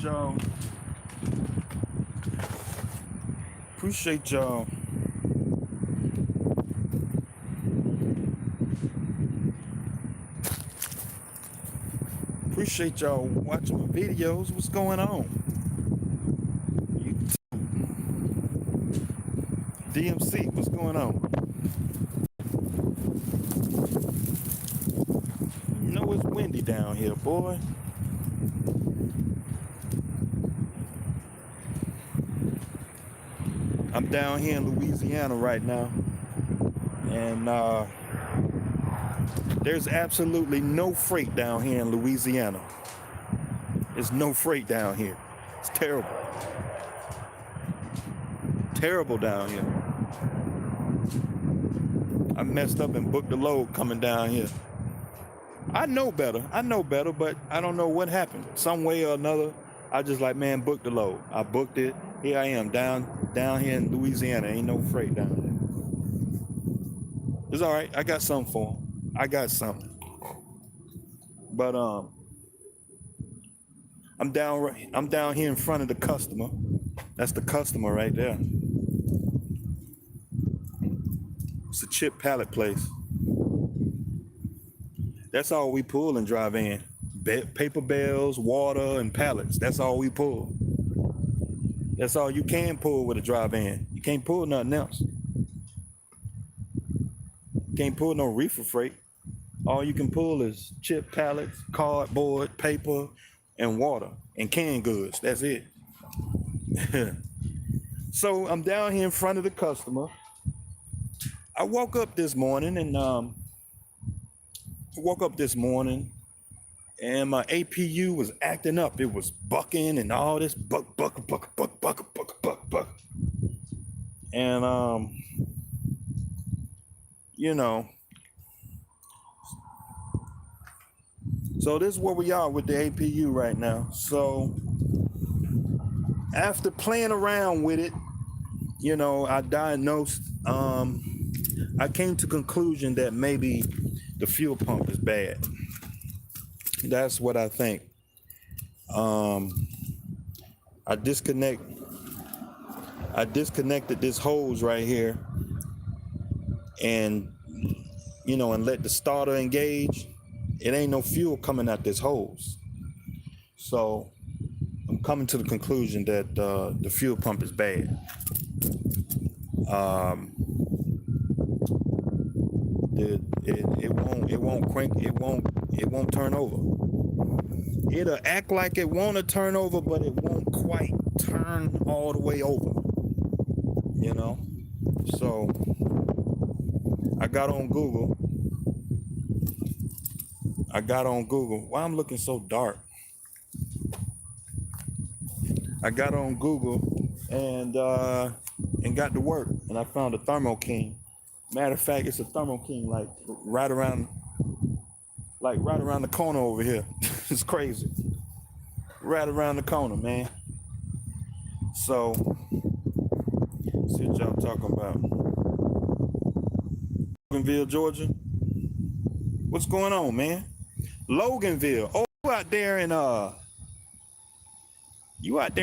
y'all. Appreciate y'all. Appreciate y'all watching my videos. What's going on? DMC, what's going on? You know it's windy down here, boy. I'm down here in Louisiana right now, and there's absolutely no freight down here in Louisiana. There's no freight down here. It's terrible. Terrible down here. I messed up and booked the load coming down here. I know better, but I don't know what happened. Some way or another, I just like, man, book the load. I booked it. Here I am down here in Louisiana. Ain't no freight down there. It's all right. I got something for them. I got something. But I'm down here in front of the customer. That's the customer right there. It's a chip pallet place. That's all we pull and drive in. Paper bales, water, and pallets. That's all we pull. That's all you can pull with a drive-in. You can't pull nothing else. You can't pull no reefer freight. All you can pull is chip pallets, cardboard, paper, and water, and canned goods. That's it. So I'm down here in front of the customer. I woke up this morning and my APU was acting up. It was bucking and all this buck. And you know, so this is where we are with the APU right now. So after playing around with it, you know, I diagnosed, I came to conclusion that maybe the fuel pump is bad. That's what I think. I disconnected this hose right here, and you know, and let the starter engage. It ain't no fuel coming out this hose. So I'm coming to the conclusion that the fuel pump is bad. It won't crank. It won't turn over. It'll act like it want to turn over, but it won't quite turn all the way over. You know. So I got on Google. Why I'm looking so dark? I got on Google and got to work, and I found a Thermo King. Matter of fact, it's a Thermo King like right around the corner over here. It's crazy. Right around the corner, man. So, see what y'all talking about. Loganville, Georgia. What's going on, man? Loganville. Oh, you out there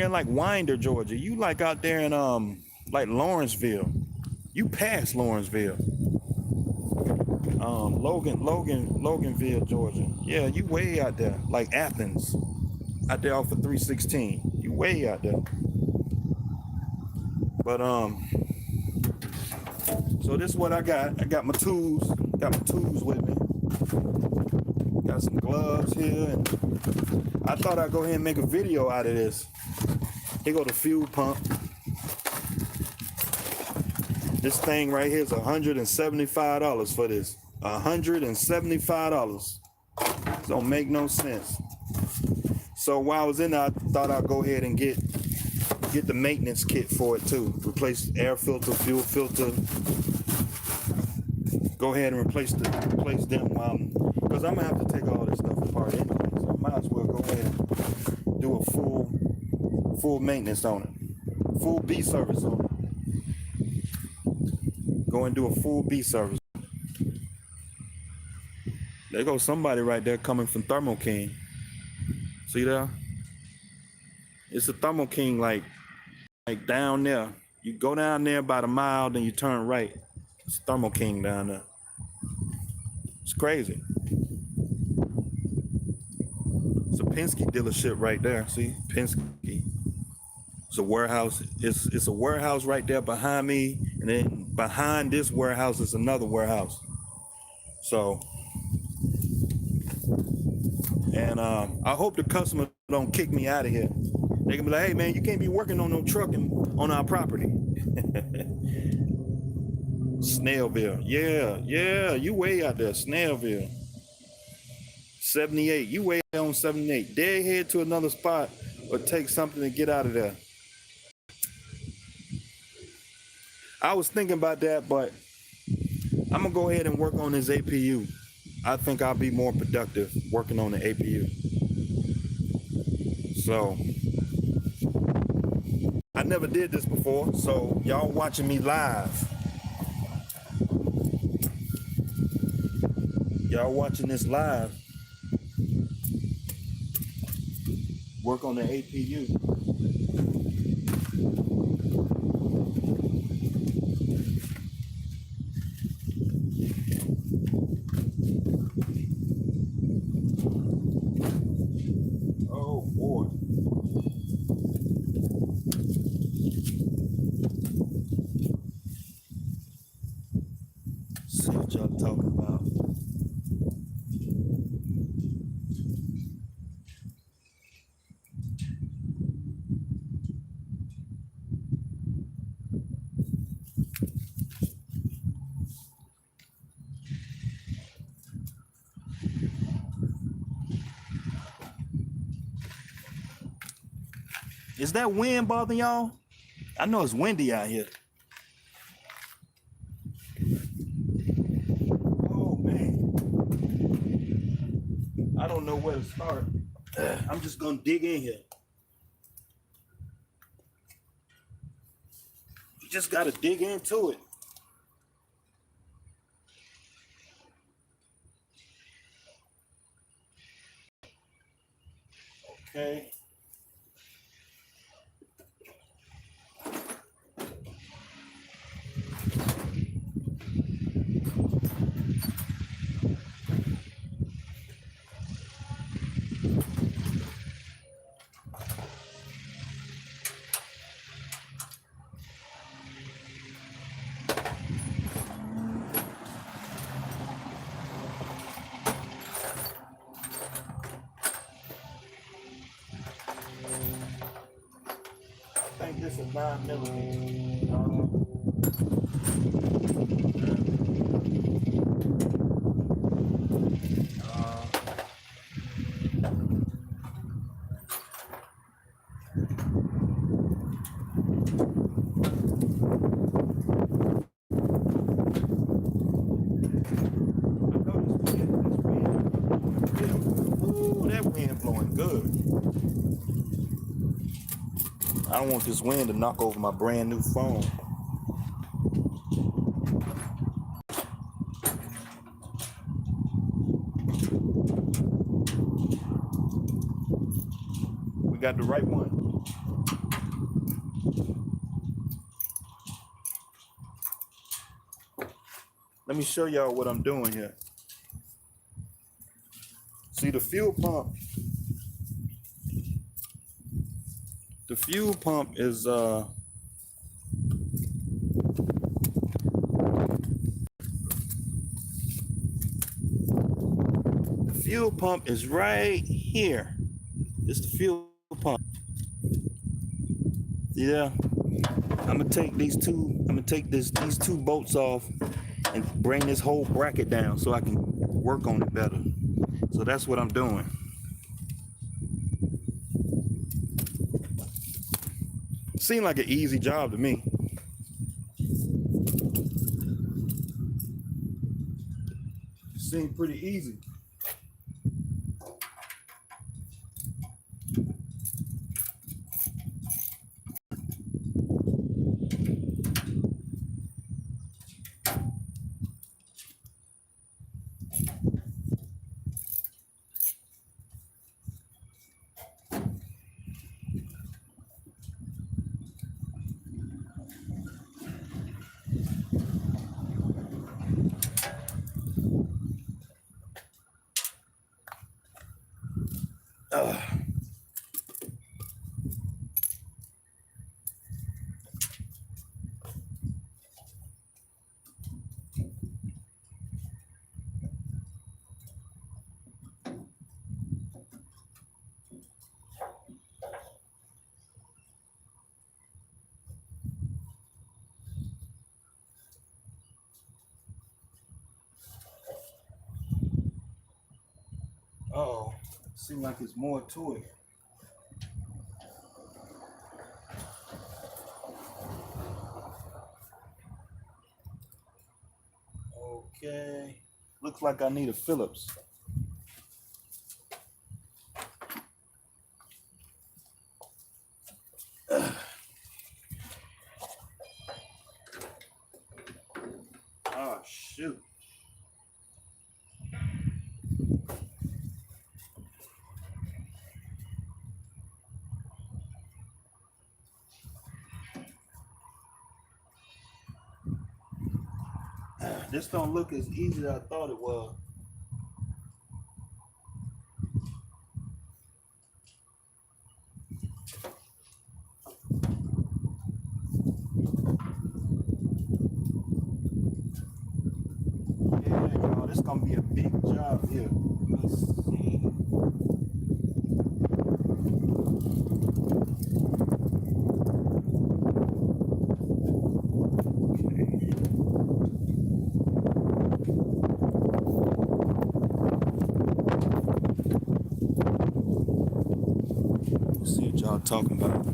in like Winder, Georgia. You like out there in like Lawrenceville. You passed Lawrenceville. Loganville, Georgia. Yeah, you way out there, like Athens. Out there off of 316. You way out there. But so this is what I got. I got my tools. Got my tools with me. Got some gloves here, and I thought I'd go ahead and make a video out of this. Here go the fuel pump. This thing right here is $175 for this. $175. Don't make no sense. So while I was in there, I thought I'd go ahead and get the maintenance kit for it too. Replace air filter, fuel filter. Go ahead and replace them because I'm gonna have to take all this stuff apart anyway. So I might as well go ahead and do a full maintenance on it. Full B service on it. Go and do a full B service. There goes somebody right there coming from Thermo King. See there? It's a Thermo King, like down there. You go down there about a mile, then you turn right. It's Thermo King down there. It's crazy. It's a Penske dealership right there. See, Penske. It's a warehouse. It's a warehouse right there behind me, and then behind this warehouse is another warehouse. So, and I hope the customer don't kick me out of here. They can be like, "Hey man, you can't be working on no trucking on our property." Snellville, yeah, you way out there, Snellville. 78, you way on 78. Dead head to another spot, or take something to get out of there. I was thinking about that, but I'm gonna go ahead and work on this APU. I think I'll be more productive working on the APU. So I never did this before, so y'all watching me live. Y'all watching this live. Work on the APU. Oh boy. See what y'all talking about. Is that wind bothering y'all? I know it's windy out here. Oh man. I don't know where to start. I'm just gonna dig in here. You just gotta dig into it. Okay. I think this is 9 millimeter. Ooh, that wind blowing good. I don't want this wind to knock over my brand new phone. We got the right one. Let me show y'all what I'm doing here. See the fuel pump. The fuel pump is the fuel pump is right here. It's the fuel pump. Yeah. I'm gonna take these two bolts off and bring this whole bracket down so I can work on it better. So that's what I'm doing. Seemed like an easy job to me. Seemed pretty easy. Uh, oh, seems like there's more to it. Okay. Looks like I need a Phillips. Oh, shoot. This don't look as easy as I thought it was. Yeah, y'all, this gonna be a big job here. Let me see. Let's see what y'all talking about.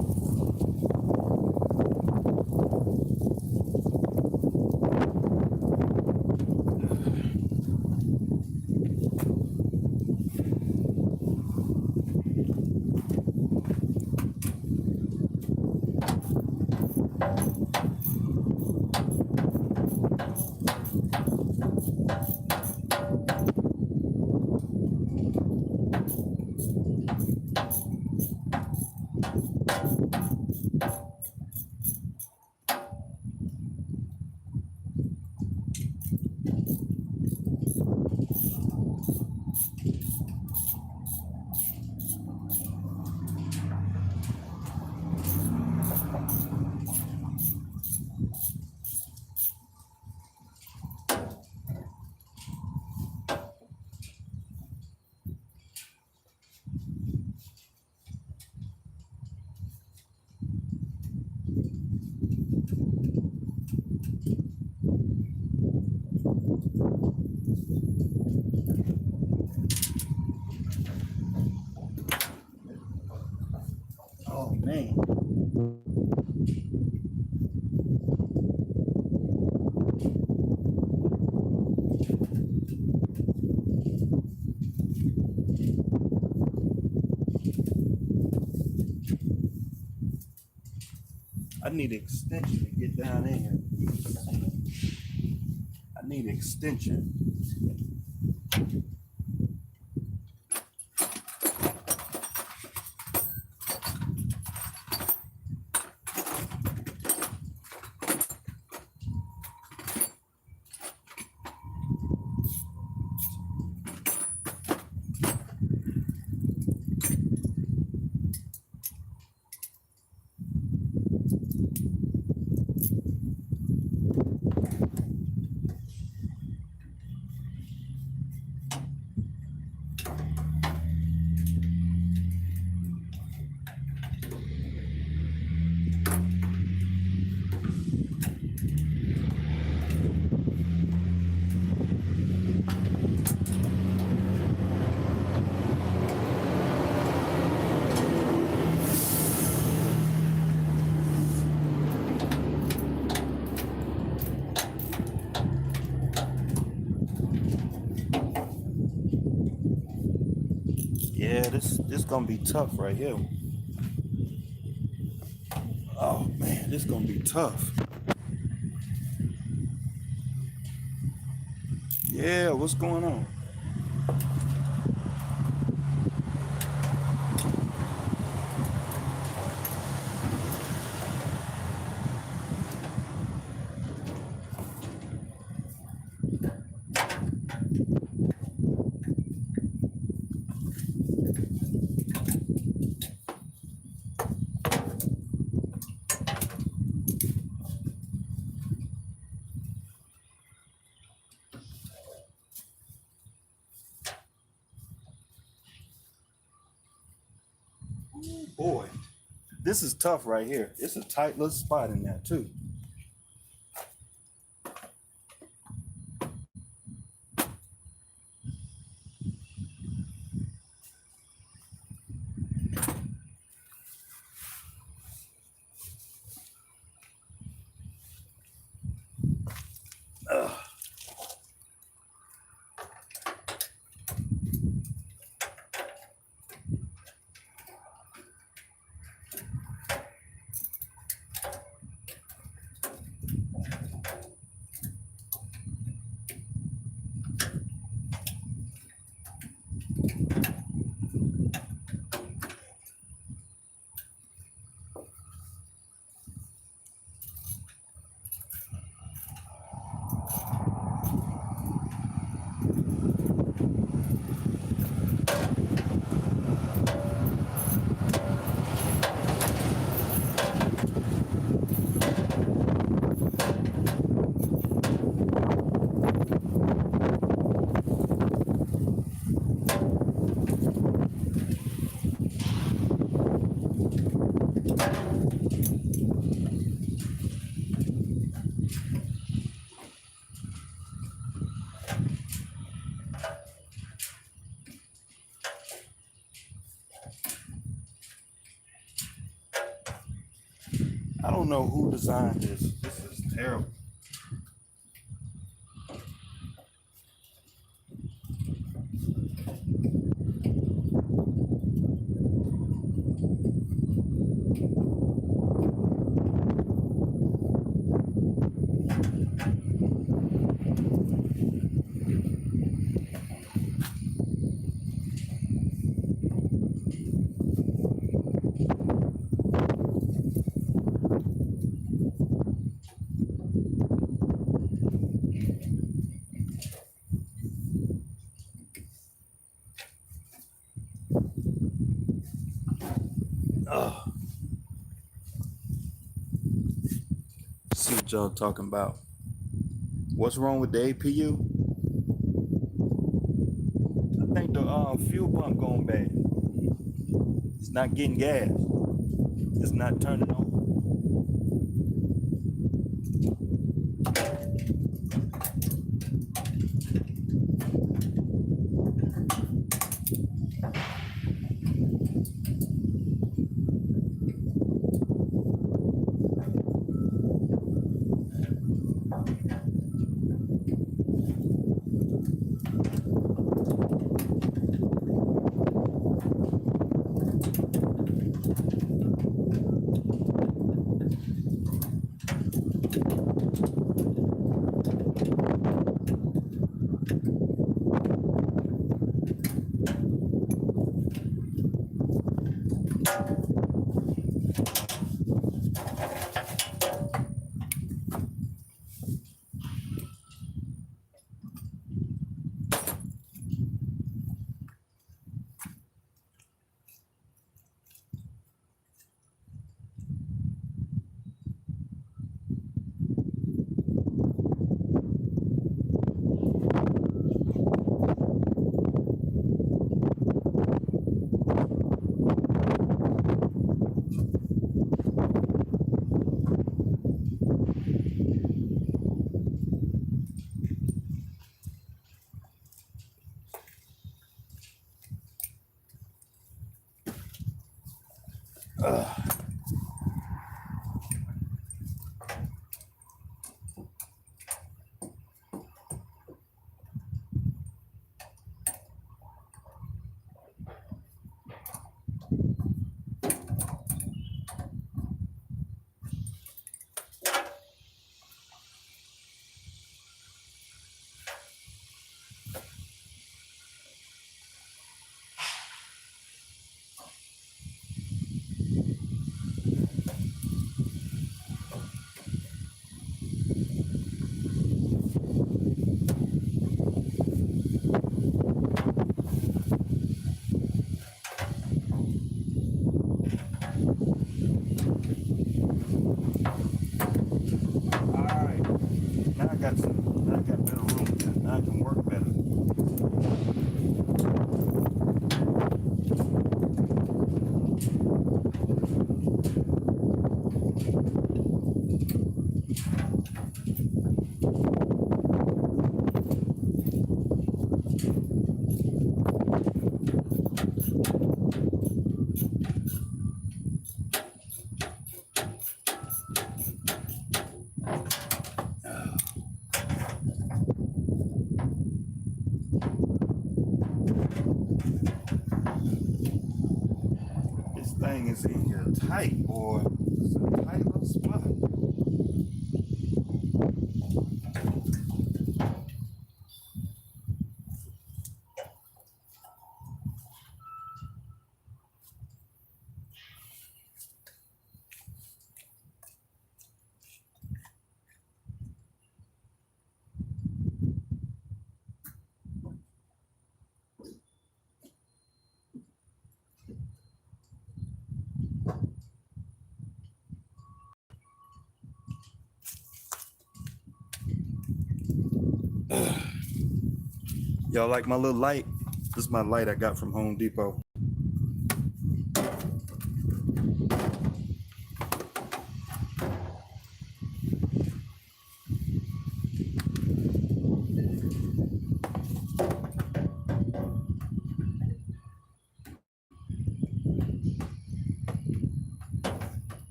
Oh man. I need an extension to get down in here. I need an extension. Yeah, this gonna be tough right here. Oh man, this gonna be tough. Yeah, what's going on? This is tough right here. It's a tight little spot in there too. Ugh. I don't know who designed this. This is terrible. Ugh. See what y'all talking about. What's wrong with the APU? I think the fuel pump going bad. It's not getting gas. It's not turning on. thing is in here tight, boy. It's a tight little spot. Y'all like my little light? This is my light I got from Home Depot.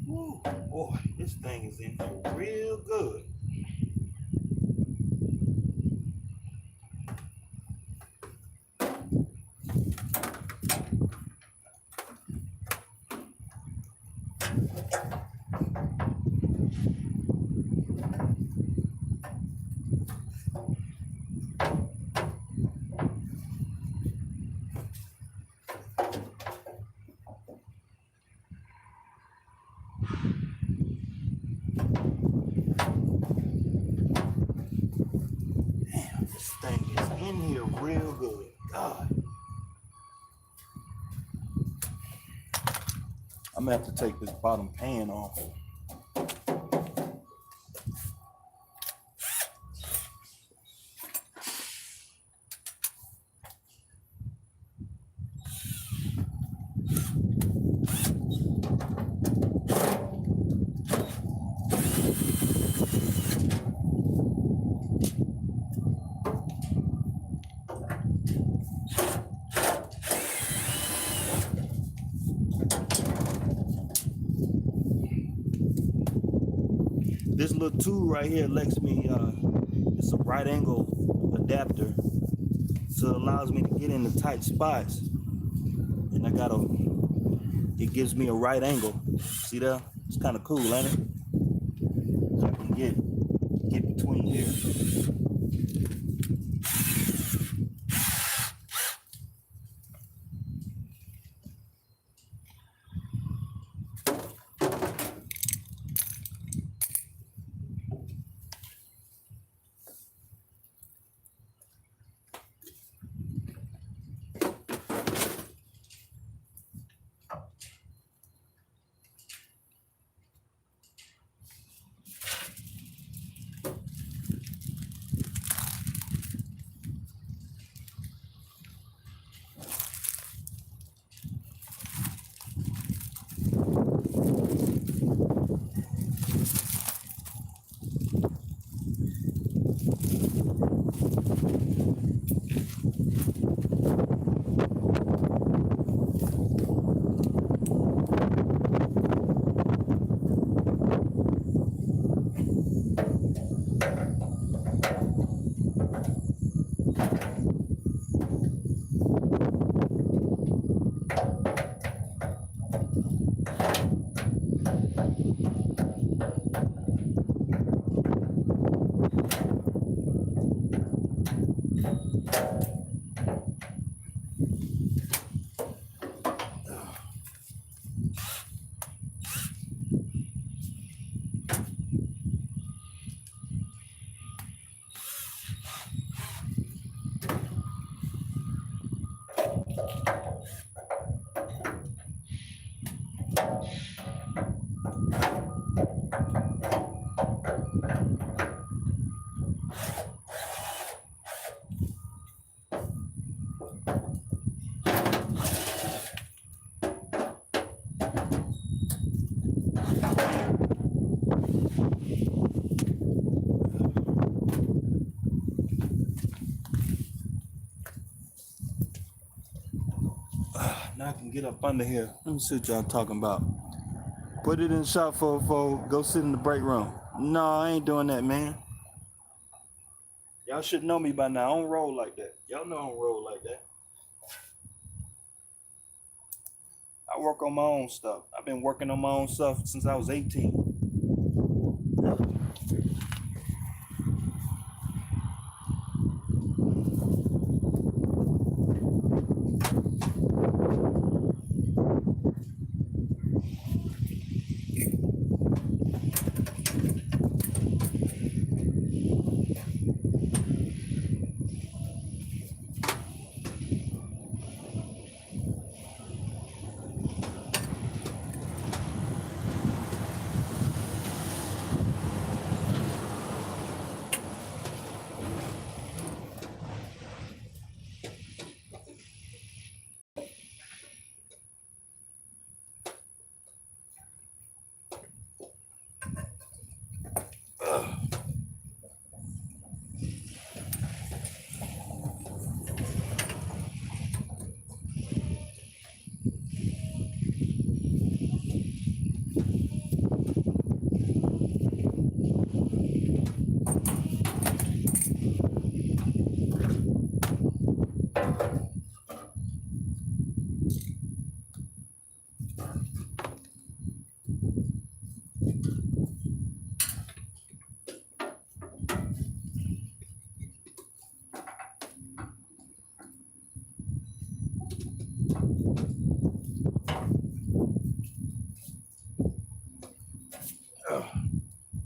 Ooh, boy, this thing is in here real good. Damn, this thing is in here real good. God. I'm gonna have to take this bottom pan off. This little tool right here lets me, it's a right angle adapter. So it allows me to get in the tight spots. And it gives me a right angle. See that? It's kind of cool, ain't it? So I can get between here. Now I can get up under here. Let me see what y'all talking about. Put it in shop for go sit in the break room. No, I ain't doing that, man. Y'all should know me by now. I don't roll like that. Y'all know I don't roll like that. I work on my own stuff. I've been working on my own stuff since I was 18.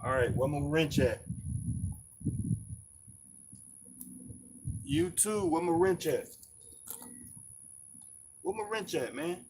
All right, where my wrench at? You too, where my wrench at? Where my wrench at, man?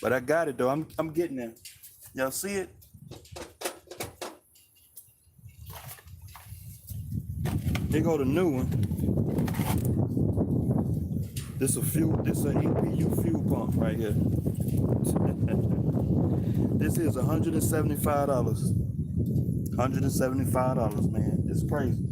But I got it though. I'm getting there. Y'all see it? Here go the new one. This a APU fuel pump right here. This is $175. $175, man. It's crazy.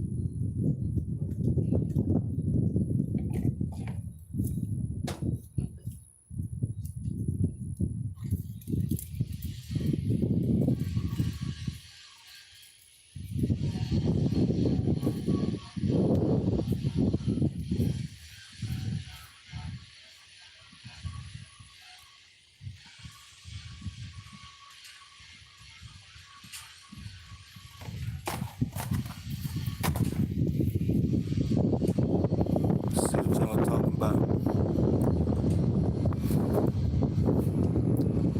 Let's see what y'all talking about.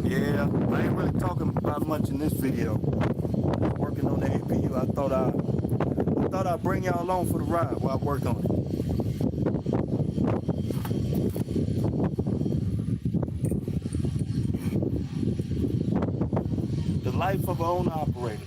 Yeah, I ain't really talking about much in this video. Working on the APU, I thought I'd bring y'all along for the ride while I work on it. The life of an owner operator.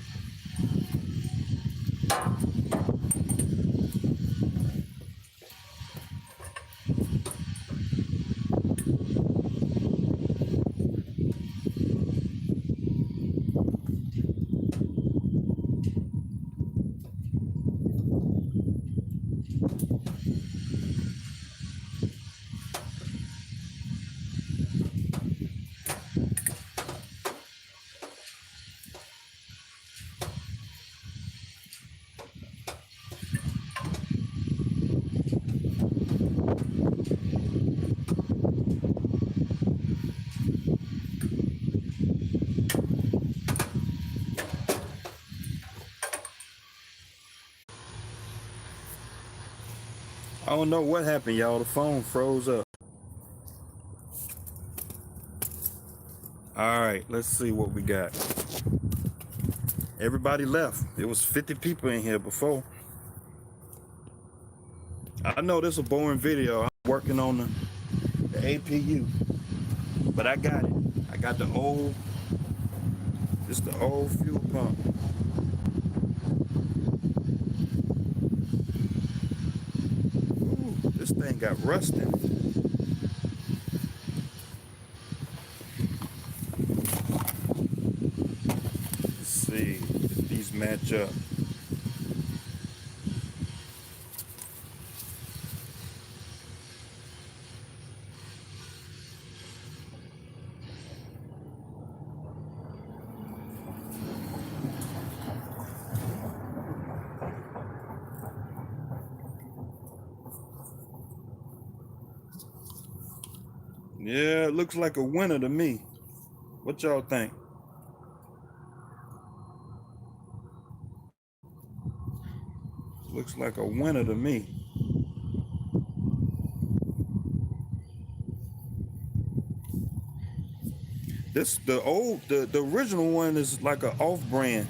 I don't know what happened, y'all. The phone froze up. All right, let's see what we got. Everybody left. It was 50 people in here before. I know this is a boring video. I'm working on the APU, but I got it. I got the old, this the old fuel pump. Ooh, this thing got rusted. Let's see if these match up. Yeah, it looks like a winner to me. What y'all think? Looks like a winner to me. This the original one is like an off-brand.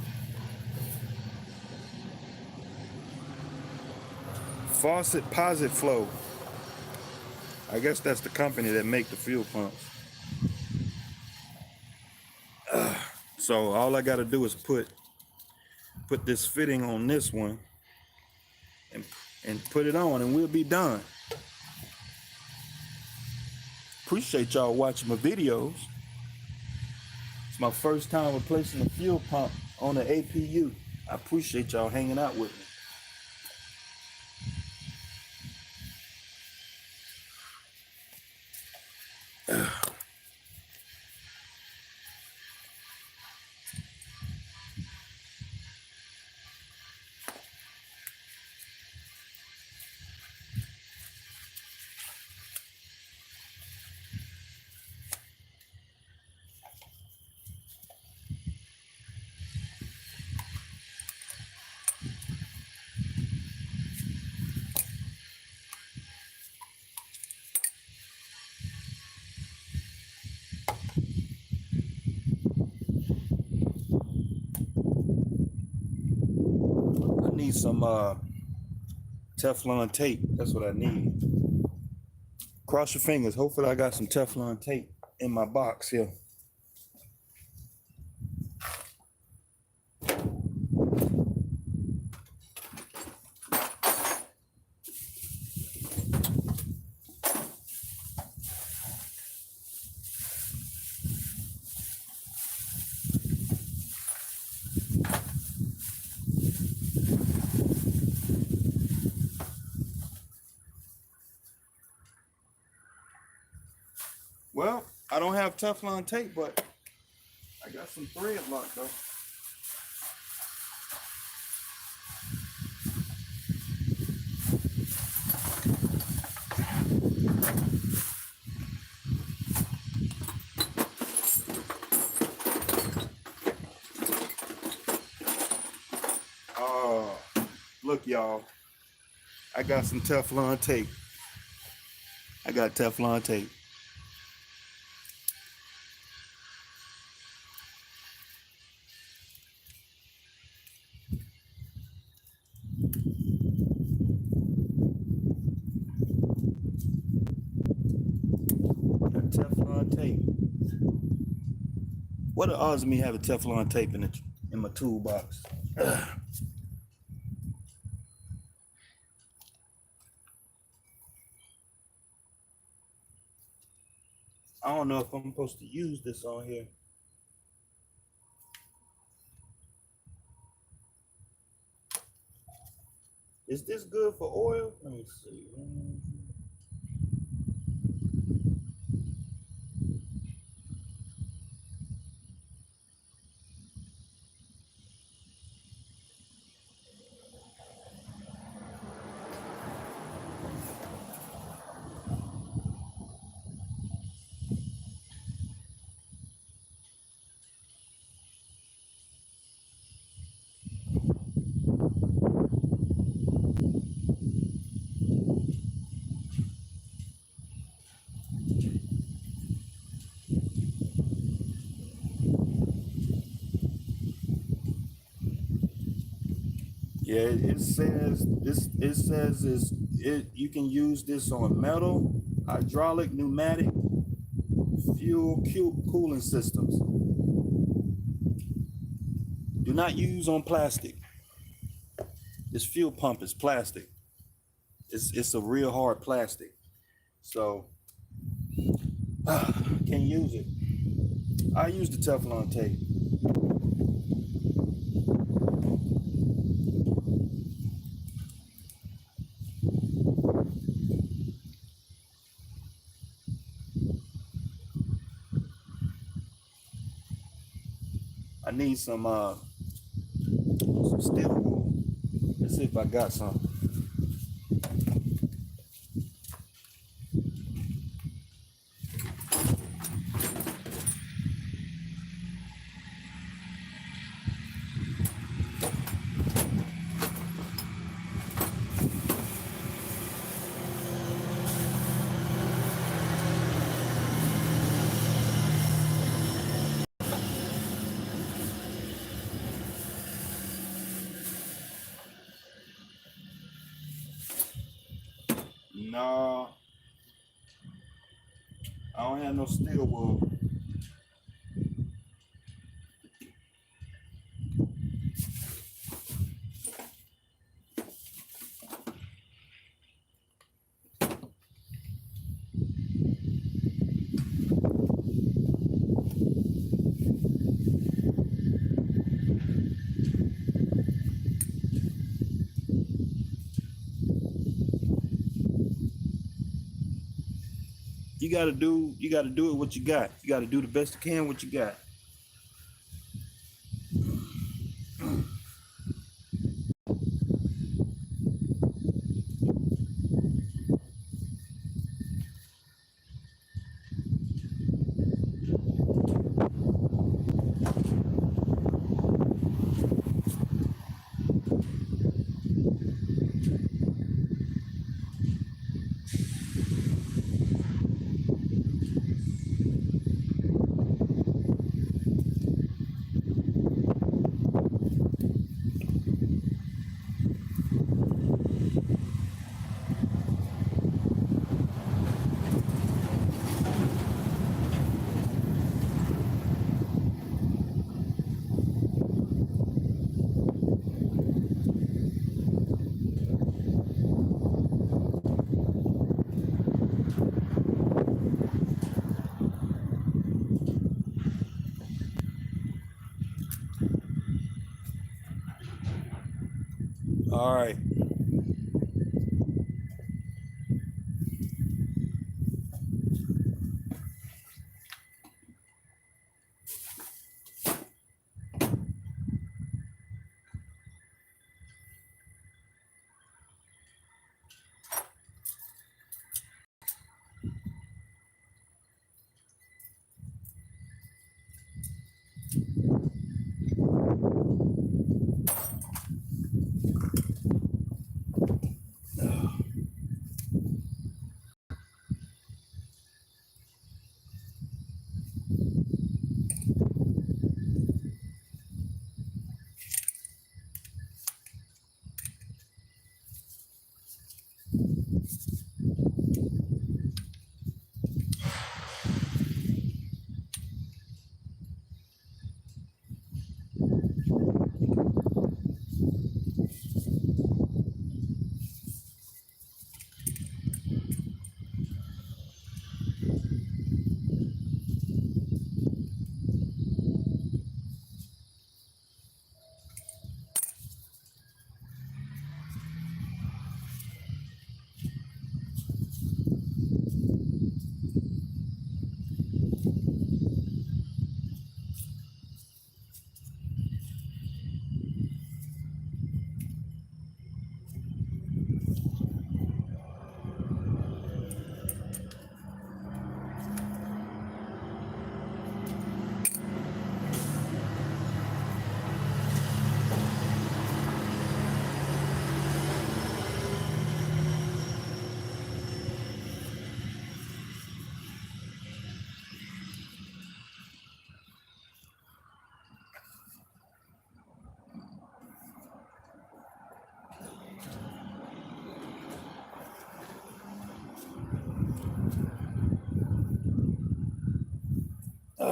Faucet Posit Flow. I guess that's the company that make the fuel pumps. So all I gotta do is put this fitting on this one and put it on and we'll be done. Appreciate y'all watching my videos. It's my first time replacing a fuel pump on the APU. I appreciate y'all hanging out with me. I need some Teflon tape. That's what I need. Cross your fingers. Hopefully I got some Teflon tape in my box here. Well, I don't have Teflon tape, but I got some thread lock though. Oh, look y'all. I got some Teflon tape. I got Teflon tape. Got Teflon tape. What are the odds of me having Teflon tape in my toolbox? Ugh. I don't know if I'm supposed to use this on here. Is this good for oil? Let me see. Yeah, it says this. It says is it. You can use this on metal, hydraulic, pneumatic, cooling systems. Do not use on plastic. This fuel pump is plastic. It's a real hard plastic. So can't use it. I use the Teflon tape. I need some steel wool. Let's see if I got some. No, I don't have no steel wool. You gotta do it what you got. You gotta do the best you can what you got. All right.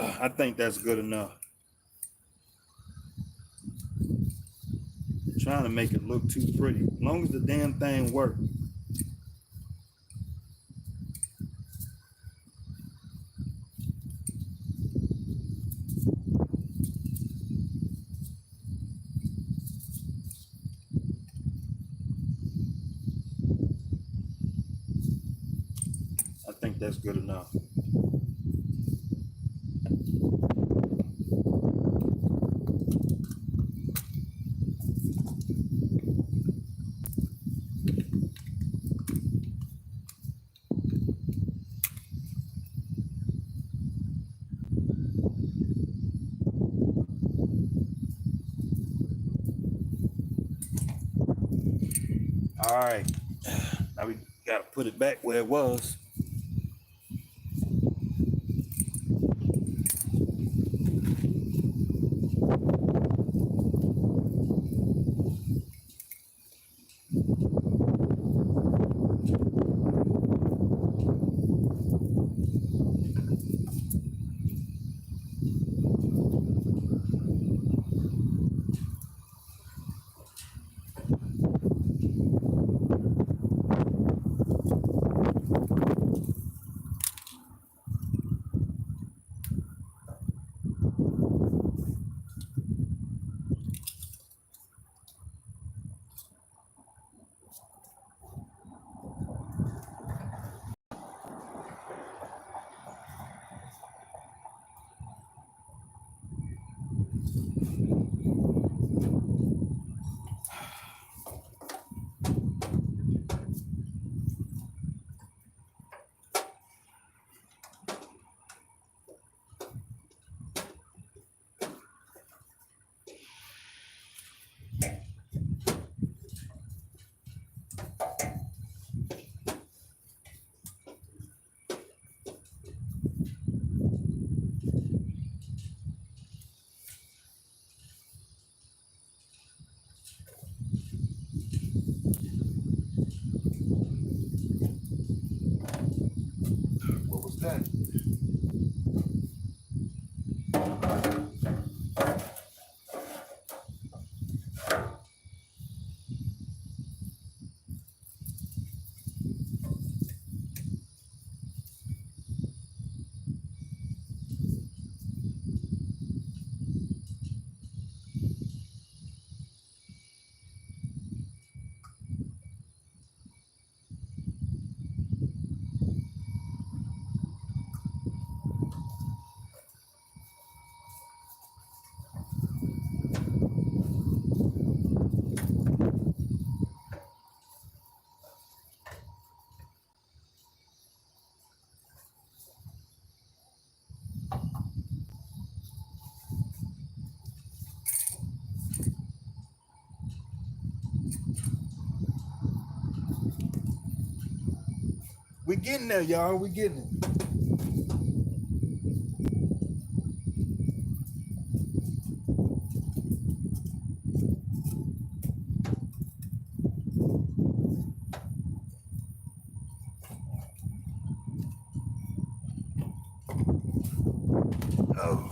I think that's good enough. Trying to make it look too pretty. As long as the damn thing works. I think that's good enough. All right. Now we gotta put it back where it was. What was that? We getting there, y'all. We getting it. Oh.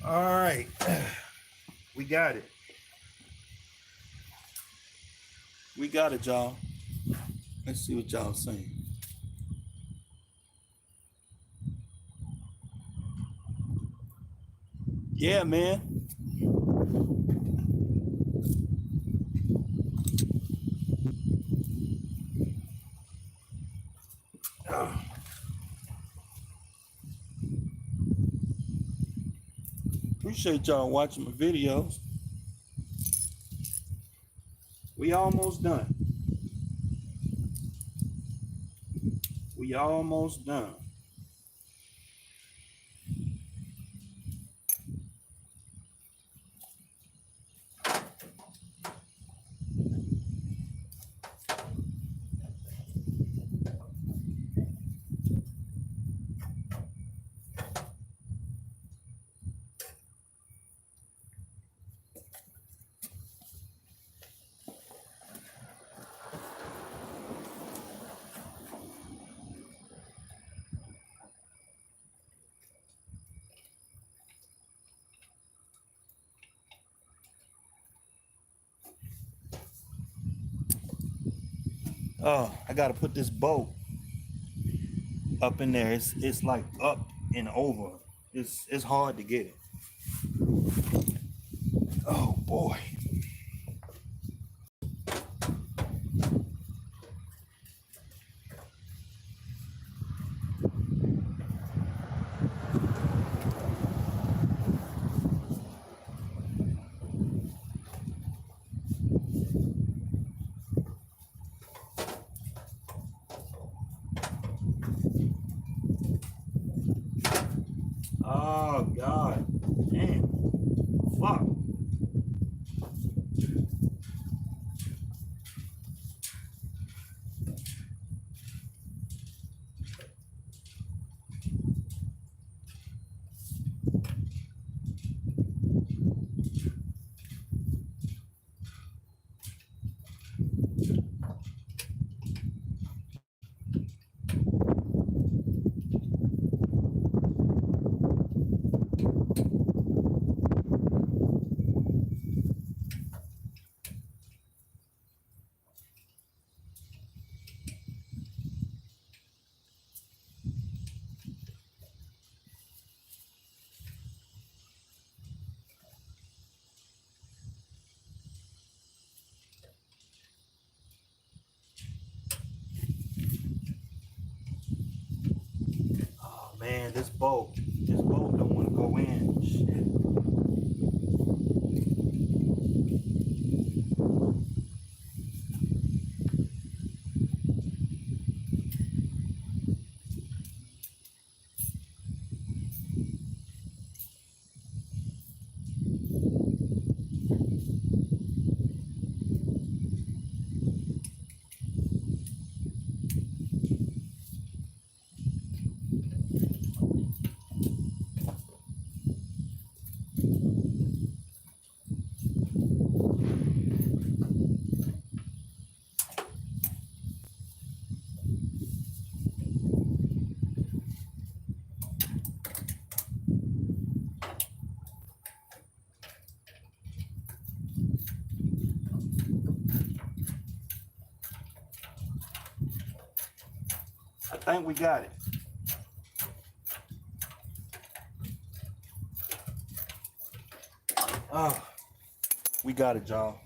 All right, we got it. We got it, y'all. Let's see what y'all saying. Yeah, man. Appreciate y'all watching my videos. We almost done. We almost done. Oh, I gotta put this bolt up in there. It's like up and over. It's hard to get it. Oh boy. Oh God. Damn. Fuck. Oh man, this bolt don't want to go in. Shit. I think we got it. Oh, we got it, y'all.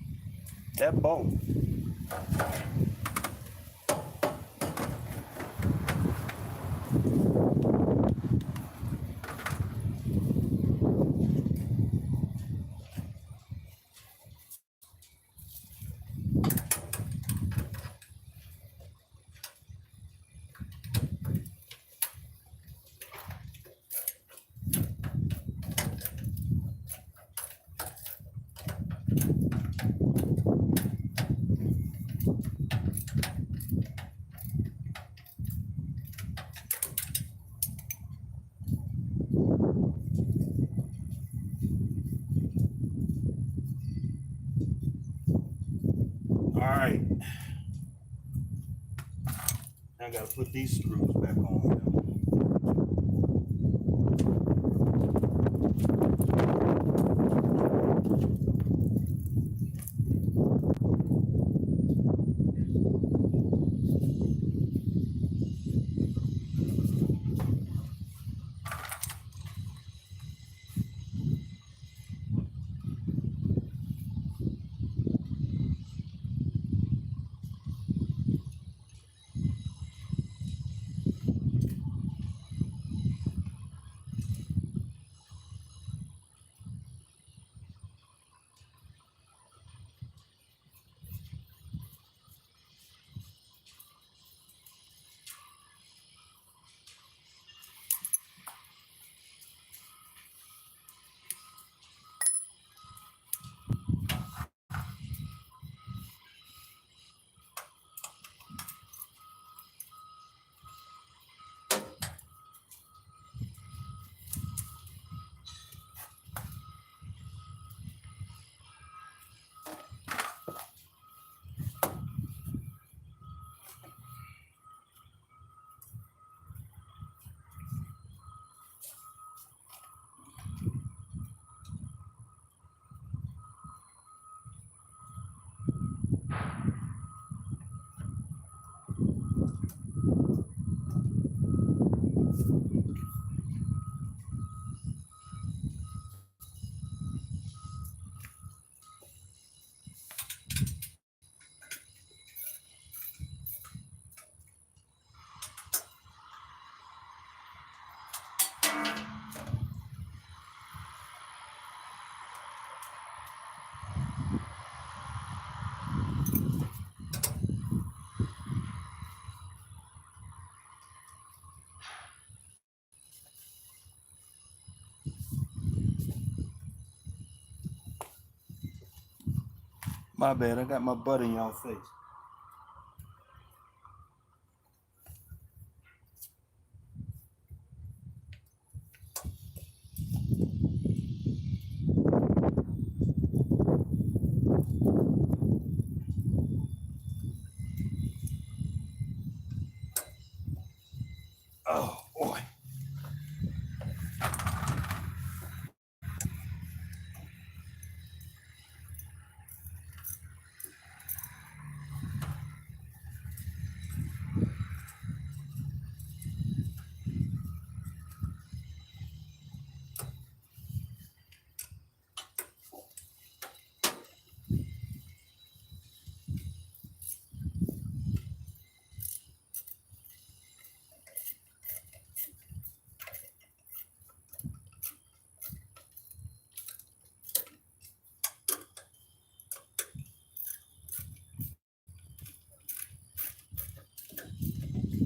That bolt. All right. I gotta put these screws back on. My bad. I got my butt in y'all face. Oh boy.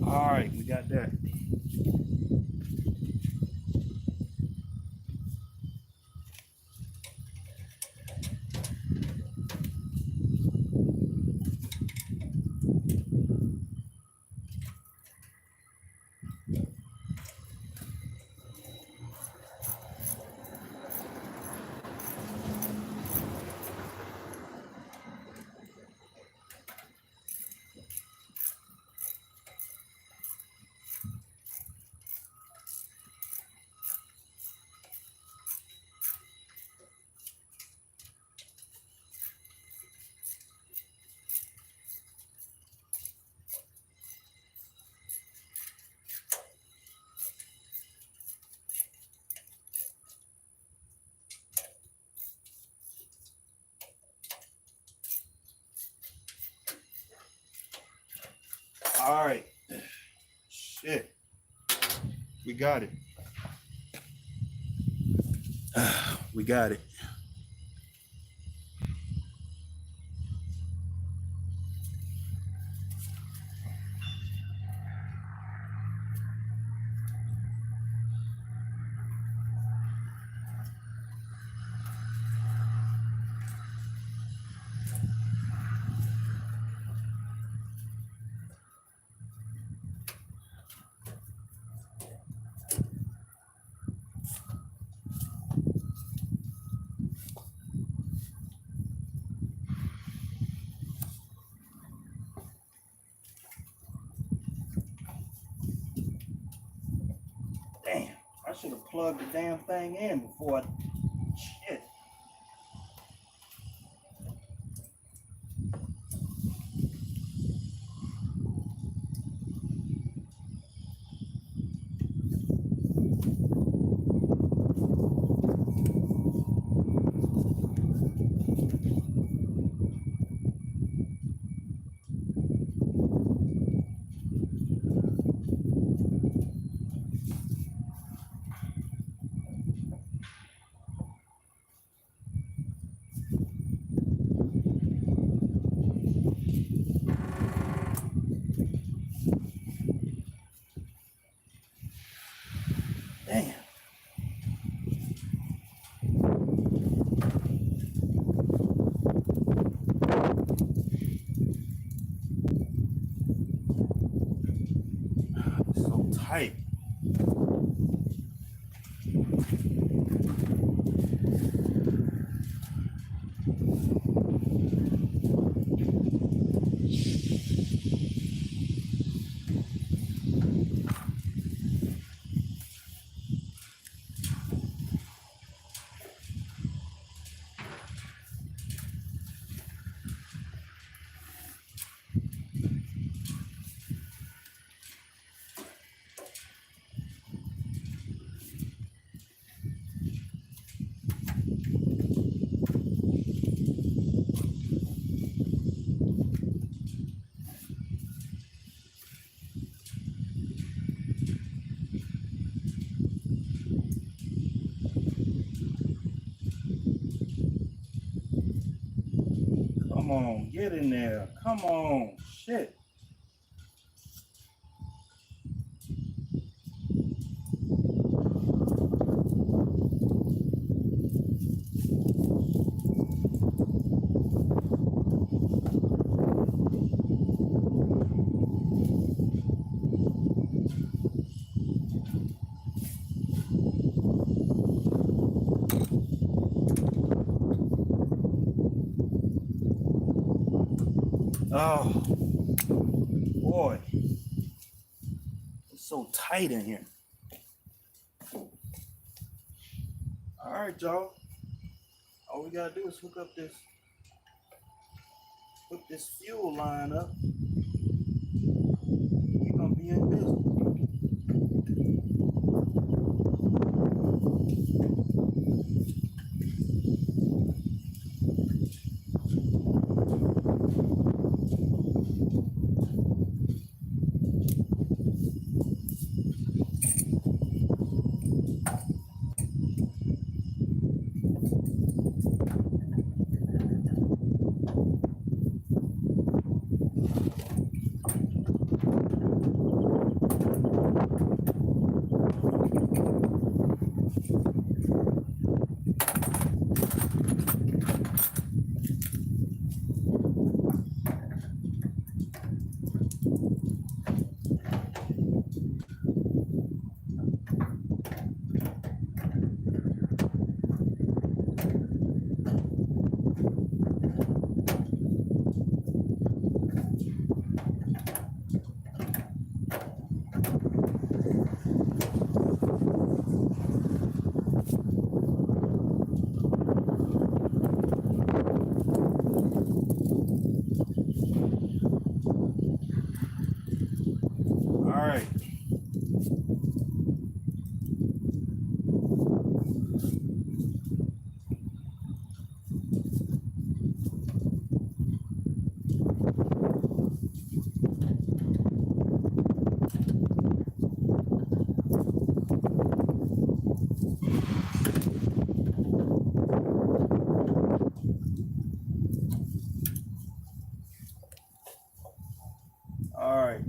All right, we got that. All right. Shit. We got it. We got it. Damn. I should have plugged the damn thing in before I... Shit. Damn. So tight. Come on, get in there. Come on. Shit. Oh boy, it's so tight in here. All right, y'all. All we gotta do is hook this fuel line up. We're gonna be in business. All right. All right.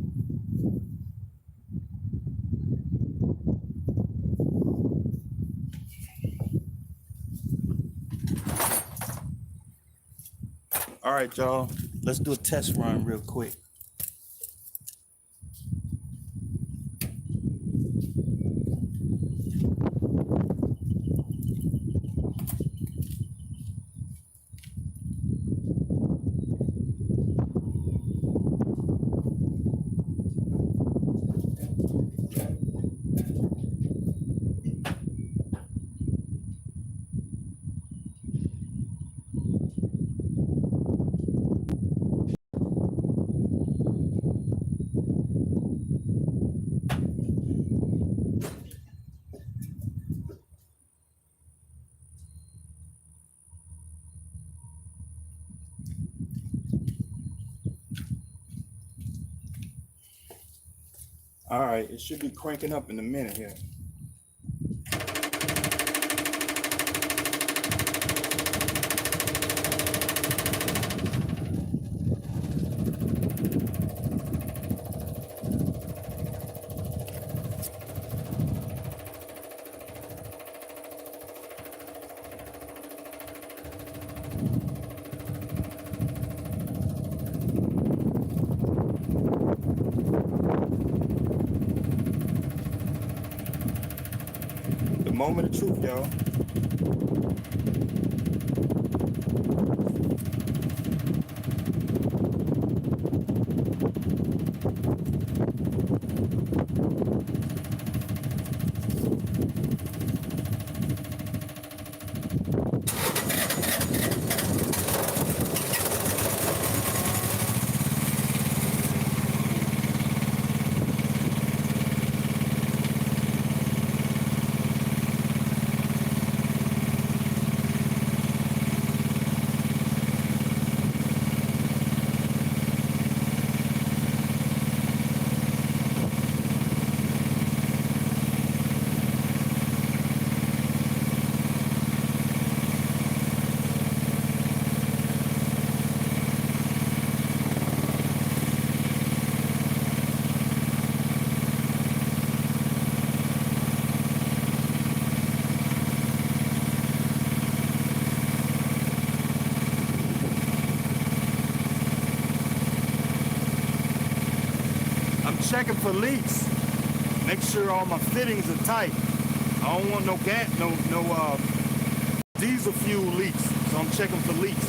All right, y'all. Let's do a test run real quick. All right, it should be cranking up in a minute here. The moment of truth, y'all. I'm checking for leaks. Make sure all my fittings are tight. I don't want no diesel fuel leaks, so I'm checking for leaks.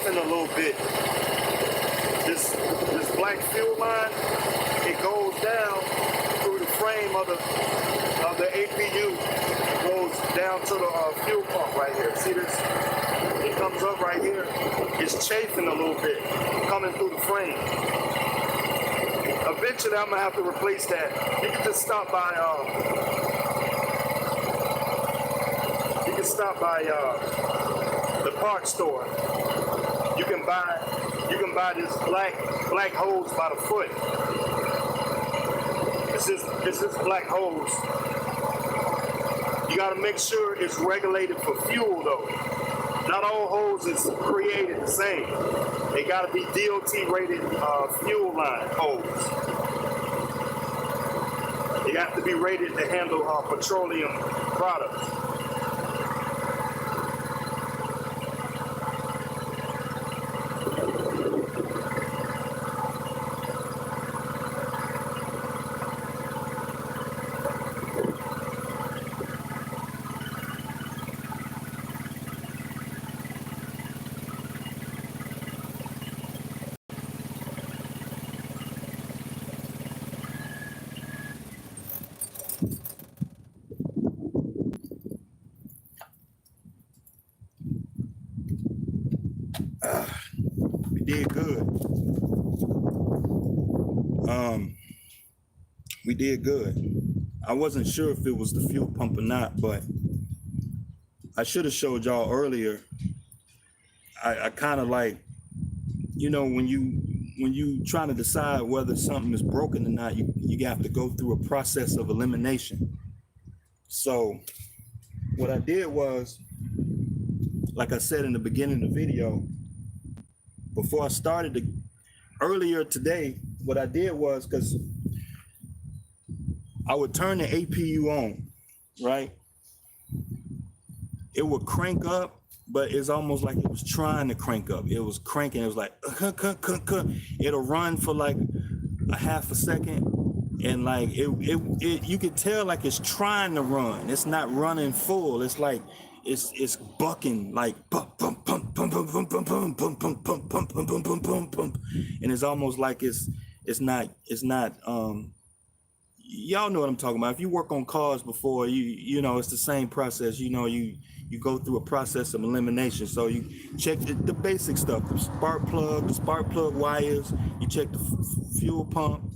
chafing a little bit. This black fuel line, it goes down through the frame of the APU, goes down to the fuel pump right here. See this? It comes up right here. It's chafing a little bit, coming through the frame. Eventually, I'm gonna have to replace that. You can just stop by. You can stop by the parts store. You can buy this black hose by the foot. It's this black hose. You gotta make sure it's regulated for fuel though. Not all hoses created the same. They gotta be DOT rated fuel line hose. They have to be rated to handle petroleum products. We did good. We did good. I wasn't sure if it was the fuel pump or not, but I should have showed y'all earlier. I kind of like, you know, when you trying to decide whether something is broken or not, you have to go through a process of elimination. So what I did was, like I said in the beginning of the video, before I started earlier today, what I did was, because I would turn the APU on, right? It would crank up, but it's almost like it was trying to crank up. It was cranking. It was like, it'll run for like a half a second. And like, you could tell like it's trying to run. It's not running full. It's like, it's bucking like pump, pump, pump, pump, pump, pump, pump, pump, pump, pump, pump, pump, pump, pump, pump, pump, pump. And it's almost like it's not, y'all know what I'm talking about. If you work on cars before, you know, it's the same process. You know, you go through a process of elimination. So you check the basic stuff, the spark plug wires, you check the fuel pump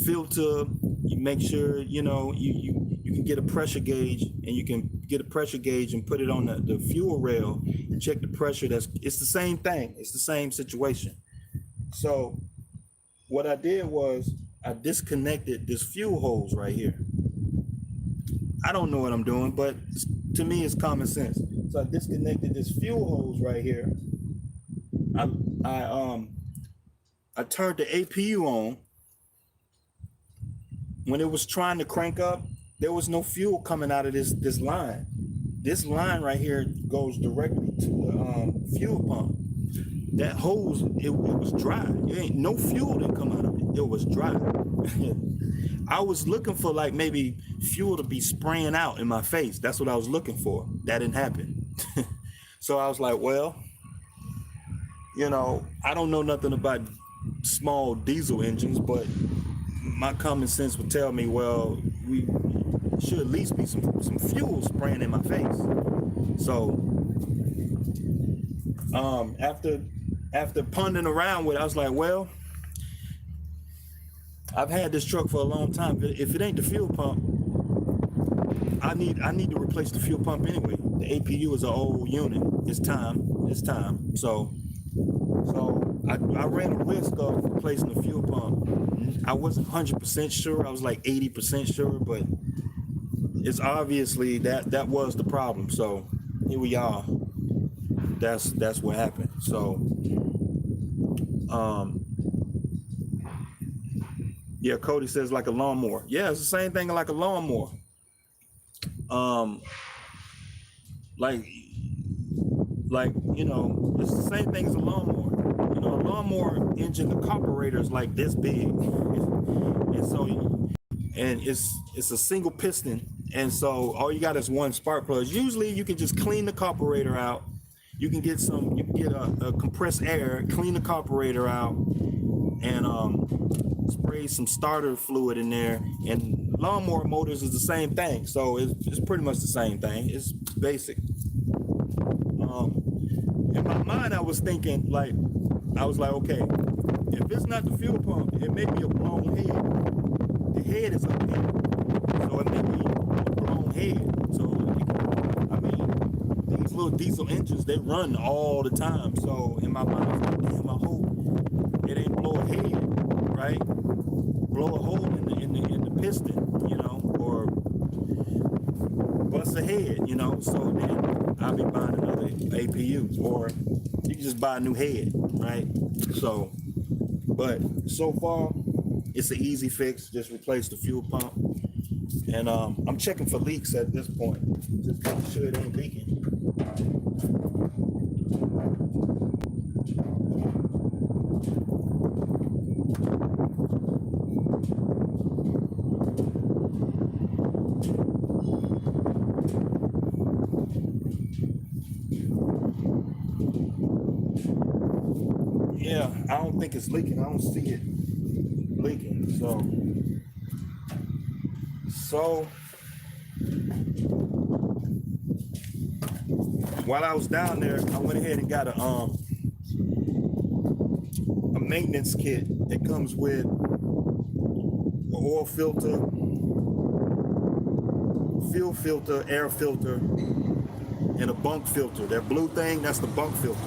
filter, you make sure, you know, you can get a pressure gauge, and you can get a pressure gauge and put it on the fuel rail and check the pressure. It's the same thing. It's the same situation. So what I did was I disconnected this fuel hose right here. I don't know what I'm doing, but to me, it's common sense. So I disconnected this fuel hose right here. I turned the APU on. When it was trying to crank up, there was no fuel coming out of this line. This line right here goes directly to the fuel pump. That hose, it was dry. No fuel didn't come out of it. It was dry. I was looking for like maybe fuel to be spraying out in my face. That's what I was looking for. That didn't happen. So I was like, well, you know, I don't know nothing about small diesel engines, but my common sense would tell me, well, we should at least be some fuel spraying in my face. So after pondering around with it, I was like, well, I've had this truck for a long time. If it ain't the fuel pump, I need to replace the fuel pump anyway. The APU is an old unit. It's time. So I ran a risk of replacing the fuel pump. I wasn't 100% sure. I was like 80% sure, but it's obviously that was the problem. So here we are. That's what happened. So yeah, Cody says like a lawnmower. Yeah, it's the same thing like a lawnmower. Like you know, it's the same thing as a lawnmower. You know, a lawnmower engine, the carburetor is like this big, and so it's a single piston, and so all you got is one spark plug. Usually, you can just clean the carburetor out, You can get a compressed air, clean the carburetor out, and spray some starter fluid in there. And lawnmower motors is the same thing, so it's pretty much the same thing. It's basic. In my mind, I was thinking like, I was like, okay, if it's not the fuel pump, it may be a blown head. The head is up here, so it may be a blown head. So I mean, these little diesel engines, they run all the time. So in my mind, I was like, damn, I hope it ain't blow a head, right? Blow a hole in the piston, or bust a head, So then I'll be buying another APU, or you can just buy a new head, right? So, but so far, it's an easy fix. Just replace the fuel pump, and I'm checking for leaks at this point, just making sure it ain't leaking. Yeah, I don't think it's leaking. I don't see it leaking. So while I was down there, I went ahead and got a maintenance kit that comes with an oil filter, fuel filter, air filter, and a bunk filter. That blue thing, that's the bunk filter.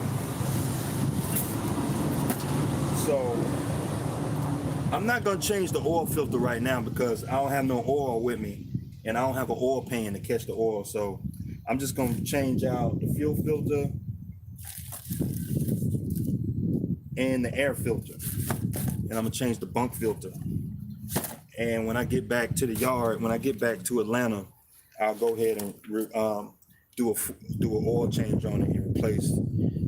So I'm not gonna change the oil filter right now because I don't have no oil with me, and I don't have an oil pan to catch the oil. So I'm just gonna change out the fuel filter and the air filter, and I'm gonna change the bunk filter. And when I get back to the yard, when I get back to Atlanta, I'll go ahead and do an oil change on it and replace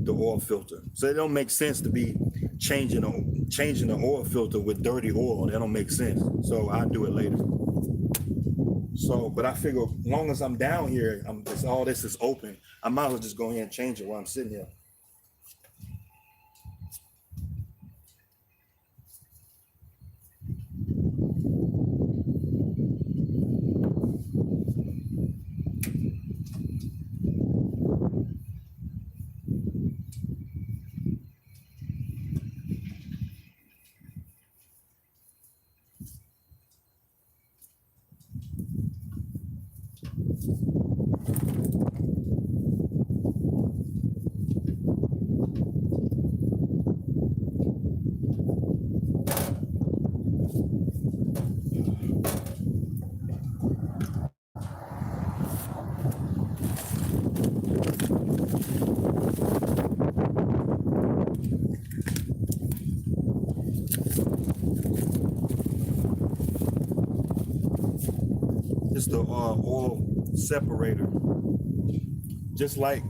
the oil filter. So it don't make sense to be changing the oil filter with dirty oil. That don't make sense. So I'll do it later. So, but I figure as long as I'm down here, all this is open, I might as well just go ahead and change it while I'm sitting here. It's the oil separator. Just like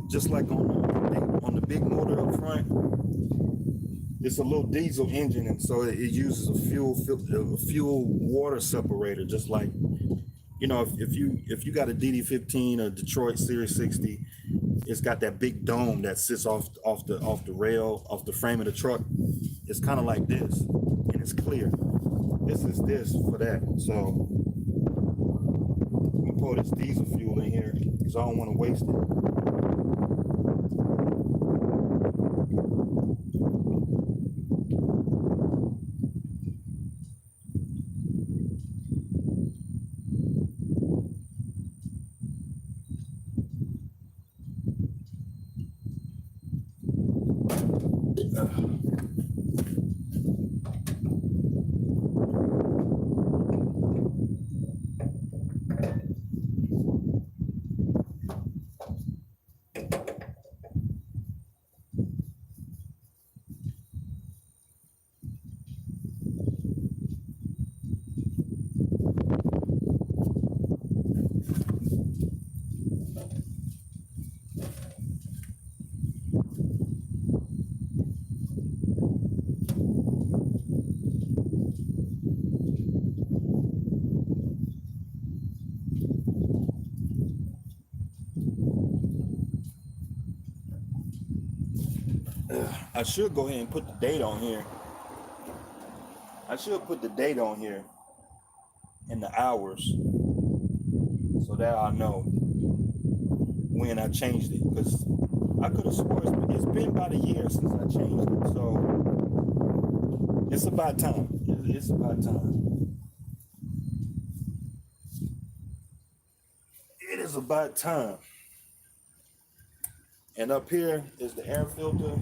on the big motor up front, it's a little diesel engine, and so it uses a fuel water separator. Just like, if you got a DD15 or Detroit Series 60, it's got that big dome that sits off the rail, off the frame of the truck. It's kind of like this, and it's clear. This is this for that. So I'm gonna pour this diesel fuel in here because I don't want to waste it. I should go ahead and put the date on here. I should put the date on here and the hours so that I know when I changed it, because I could have sworn it's been about a year since I changed it. So it's about time. It's about time. It is about time. And up here is the air filter.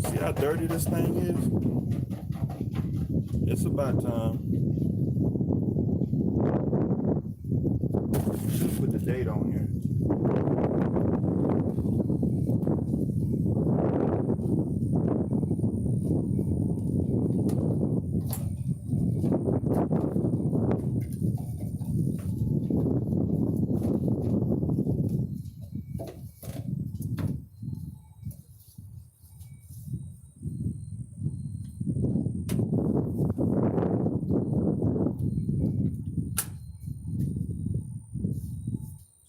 See how dirty this thing is? It's about time. Should put the date on here.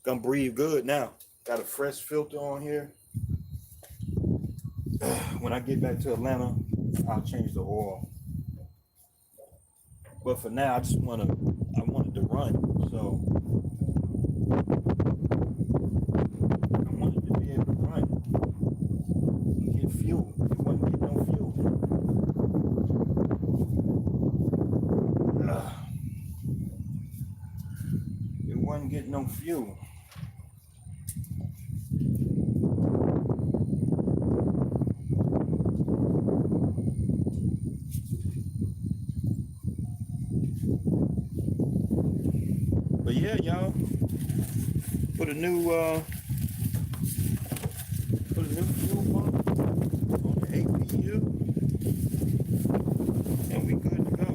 Gonna breathe good now. Got a fresh filter on here. When I get back to Atlanta, I'll change the oil. But for now, I wanted to run. So I wanted to be able to run and get fuel. It wasn't getting no fuel. It wasn't getting no fuel. But yeah, y'all, put a new fuel pump on the APU, and we good to go.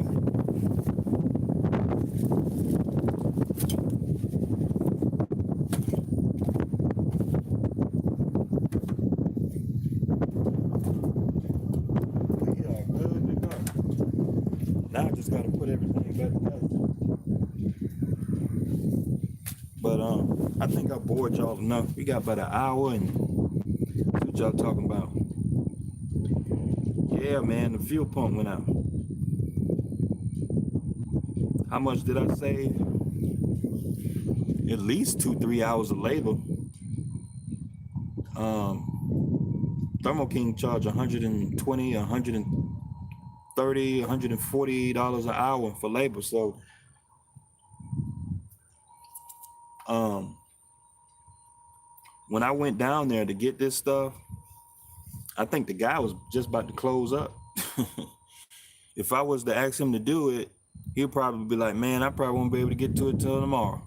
We are good to go. Now I just gotta put everything back together. But I think I bored y'all enough. We got about an hour and what y'all talking about. Yeah, man, the fuel pump went out. How much did I save? At least 2-3 hours of labor. Thermo King charge $120, $130, $140 an hour for labor. So when I went down there to get this stuff, I think the guy was just about to close up. If I was to ask him to do it, he'll probably be like, man, I probably won't be able to get to it till tomorrow.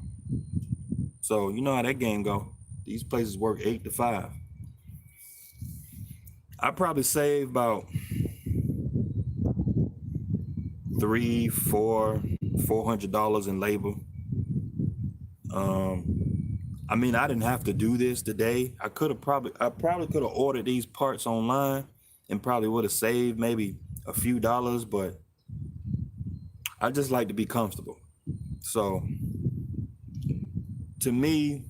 So you know how that game go. These places work 8 to 5. I probably save about $400 in labor. I mean, I didn't have to do this today. I probably could have ordered these parts online and probably would have saved maybe a few dollars, but I just like to be comfortable. So to me,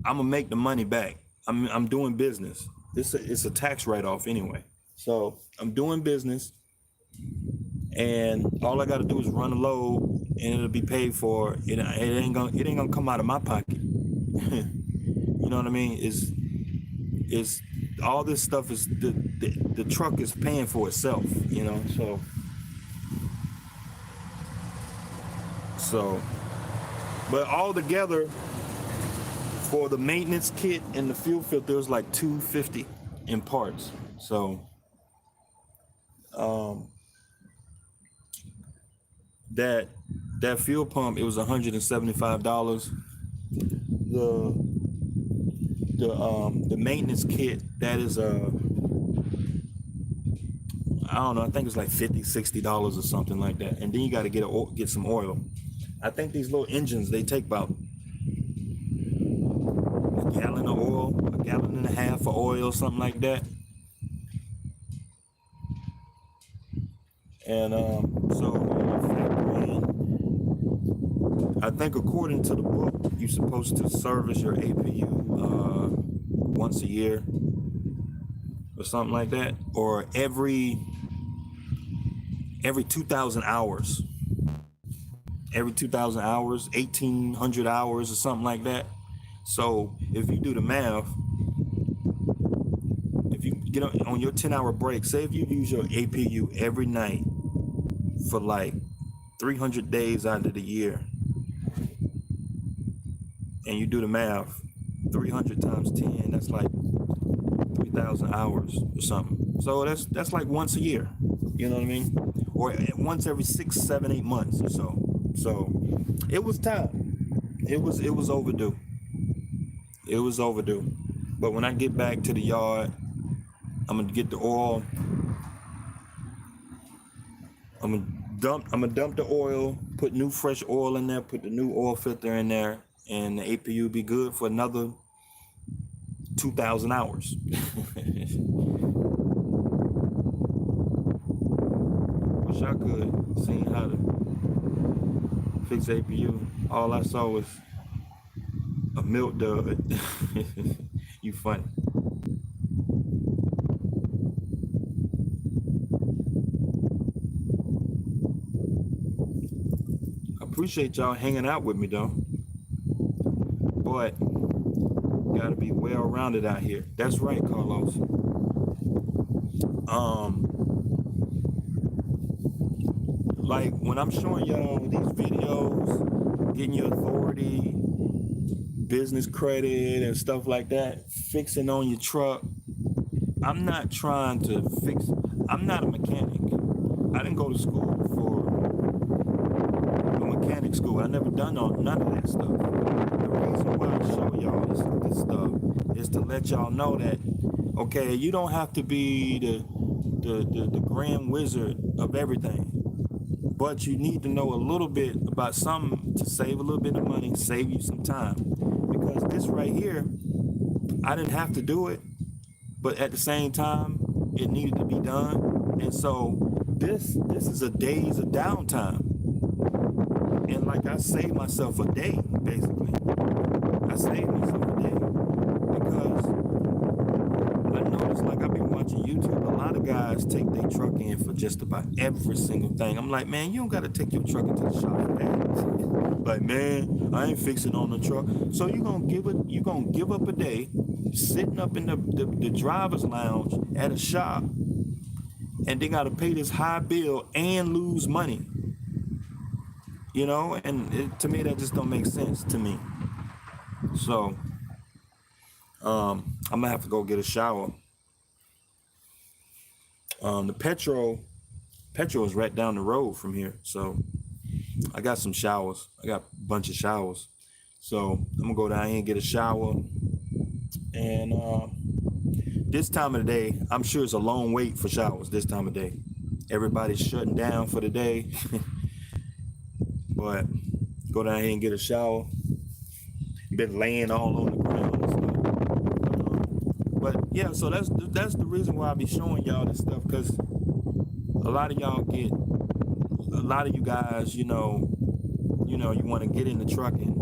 I'm gonna make the money back. I'm doing business. It's a tax write-off anyway. So I'm doing business, and all I got to do is run a load, and it'll be paid for. It ain't gonna come out of my pocket. You know what I mean? Is all this stuff is the truck is paying for itself. You know, so, but all together, for the maintenance kit and the fuel filter, it was like $250 in parts. So that fuel pump, it was $175. The maintenance kit, that is I don't know, I think it's like $50, $60 or something like that. And then you got to get some oil. I think these little engines, they take about a gallon of oil, a gallon and a half of oil, something like that. And so factor in, I think according to the book, you're supposed to service your APU once a year or something like that, or every 2,000 hours. Every 2,000 hours, 1,800 hours or something like that. So if you do the math, if you get on your 10-hour break, say if you use your APU every night for like 300 days out of the year, and you do the math, 300 times 10, that's like 3,000 hours or something. So that's like once a year, you know what I mean? Or once every 6, 7, 8 months or so. So it was time. It was overdue. It was overdue. But when I get back to the yard, I'm gonna get the oil. I'm gonna dump the oil, put new fresh oil in there, put the new oil filter in there, and the APU be good for another 2,000 hours. Wish I could see how to fix APU. All I saw was a milk dud. You funny. I appreciate y'all hanging out with me though. But gotta be well rounded out here. That's right, Carlos. Like when I'm showing y'all these videos, getting your authority, business credit and stuff like that, fixing on your truck, I'm not trying to fix, I'm not a mechanic. I didn't go to school for a mechanic school. I never done none of that stuff. The reason why I show y'all this stuff is to let y'all know that, okay, you don't have to be the grand wizard of everything, but you need to know a little bit about something to save a little bit of money, save you some time. Because this right here, I didn't have to do it, but at the same time, it needed to be done. And so this is a days of downtime. And like I saved myself a day, basically. I saved myself a day because I noticed, like I've been watching YouTube, a lot of guys take their truck in for just about every single thing. I'm like, man, you don't got to take your truck into the shop for that. Like, man, I ain't fixing on the truck. So you gonna give up a day sitting up in the driver's lounge at a shop, and they gotta pay this high bill and lose money. You know, and to me that just don't make sense to me. So I'm gonna have to go get a shower. The petrol is right down the road from here, so I got some showers. I got a bunch of showers, so I'm gonna go down here and get a shower. And this time of the day, I'm sure it's a long wait for showers this time of day. Everybody's shutting down for the day. But go down here and get a shower. Been laying all on the ground and stuff. But yeah, so that's the reason why I be showing y'all this stuff, because a lot of you guys, you want to get into trucking,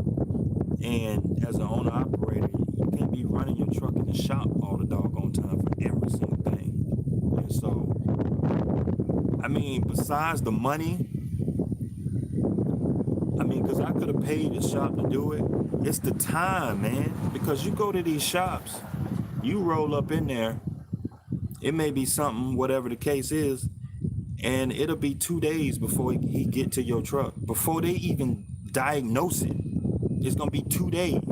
and as an owner operator, you can't be running your truck in the shop all the doggone time for every single thing. And so, I mean, besides the money, because I could have paid the shop to do it, it's the time, man. Because you go to these shops, you roll up in there, it may be something, whatever the case is, and it'll be 2 days before he get to your truck. Before they even diagnose it, it's gonna be 2 days.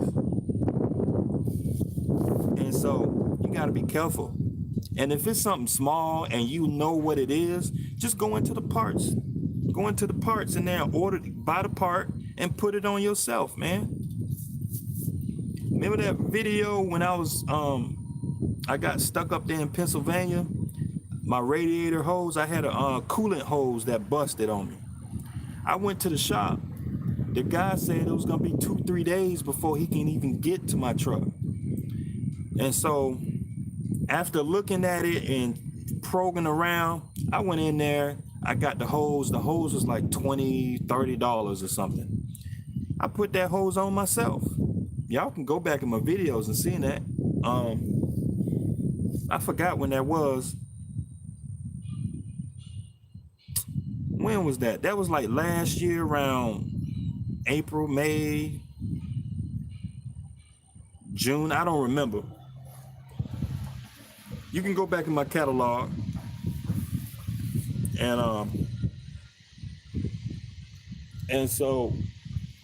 And so you gotta be careful. And if it's something small and you know what it is, just go into the parts. Go into the parts in there, buy the part and put it on yourself, man. Remember that video when I got stuck up there in Pennsylvania? my radiator hose, I had a coolant hose that busted on me. I went to the shop. The guy said it was gonna be 2-3 days before he can even get to my truck. And so after looking at it and probing around, I went in there, I got the hose. The hose was like $20-$30 or something. I put that hose on myself. Y'all can go back in my videos and see that. I forgot when that was. When was that? That was like last year around April, May, June. I don't remember. You can go back in my catalog and so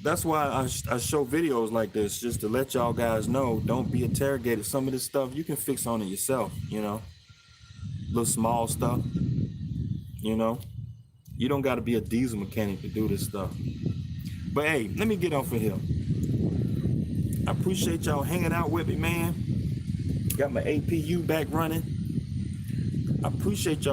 that's why I show videos like this, just to let y'all guys know, don't be interrogated. Some of this stuff you can fix on it yourself, you know, little small stuff, you know. You don't got to be a diesel mechanic to do this stuff. But hey, let me get off of here. I appreciate y'all hanging out with me, man. Got my APU back running. I appreciate y'all.